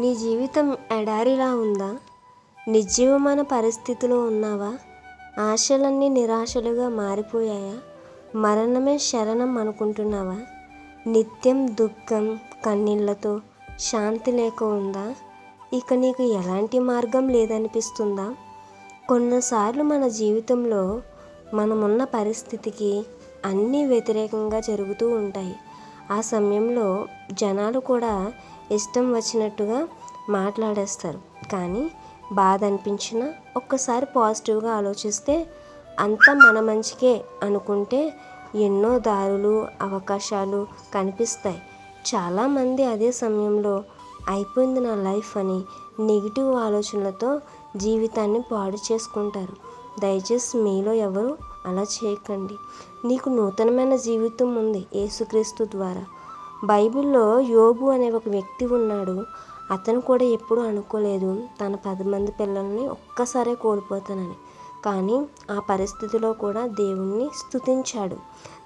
నీ జీవితం ఎడారిలా ఉందా? నిర్జీవమైన పరిస్థితిలో ఉన్నావా? ఆశలన్నీ నిరాశలుగా మారిపోయాయా? మరణమే శరణం అనుకుంటున్నావా? నిత్యం దుఃఖం, కన్నీళ్లతో శాంతి లేక ఉందా? ఇక నీకు ఎలాంటి మార్గం లేదనిపిస్తుందా? కొన్నిసార్లు మన జీవితంలో మనమున్న పరిస్థితికి అన్నీ వ్యతిరేకంగా జరుగుతూ ఉంటాయి. ఆ సమయంలో జనాలు కూడా ఇష్టం వచ్చినట్టుగా మాట్లాడేస్తారు. కానీ బాధ అనిపించినా ఒక్కసారి పాజిటివ్గా ఆలోచిస్తే అంతా మన మంచికే అనుకుంటే ఎన్నో దారులు, అవకాశాలు కనిపిస్తాయి. చాలామంది అదే సమయంలో అయిపోయింది నా లైఫ్ అని నెగిటివ్ ఆలోచనలతో జీవితాన్ని పాడు చేసుకుంటారు. దయచేసి మీలో ఎవరు అలా చేయకండి. నీకు నూతనమైన జీవితం ఉంది యేసుక్రీస్తు ద్వారా. బైబిల్లో యోబు అనే ఒక వ్యక్తి ఉన్నాడు. అతను కూడా ఎప్పుడూ అనుకోలేదు తన 10 మంది పిల్లల్ని ఒక్కసారే కోల్పోతానని. కానీ ఆ పరిస్థితిలో కూడా దేవుణ్ణి స్తుతించాడు.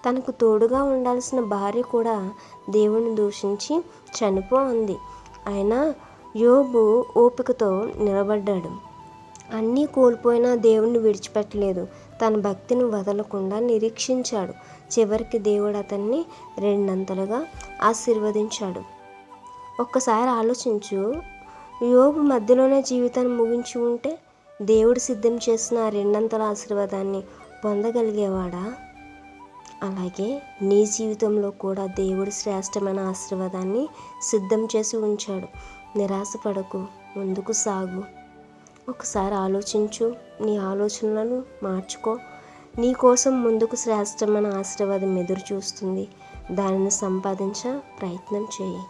తనకు తోడుగా ఉండాల్సిన భార్య కూడా దేవుణ్ణి దూషించి చనిపో అంది. అయినా యోబు ఓపికతో నిలబడ్డాడు. అన్నీ కోల్పోయినా దేవుణ్ణి విడిచిపెట్టలేదు. తన భక్తిని వదలకుండా నిరీక్షించాడు. చివరికి దేవుడు అతన్ని 2 ఆశీర్వదించాడు. ఒక్కసారి ఆలోచించు, యోబు మధ్యలోనే జీవితాన్ని ముగించి ఉంటే దేవుడు సిద్ధం చేసిన 2 ఆశీర్వాదాన్ని పొందగలిగేవాడా? అలాగే నీ జీవితంలో కూడా దేవుడు శ్రేష్టమైన ఆశీర్వాదాన్ని సిద్ధం చేసి ఉంచాడు. నిరాశపడకు, ముందుకు సాగు. ఒకసారి ఆలోచించు, నీ ఆలోచనలను మార్చుకో. నీ కోసం ముందుకు శ్రేష్టమైన ఆశీర్వాదం ఎదురు చూస్తుంది. దానిని సంపాదించ ప్రయత్నం చేయి.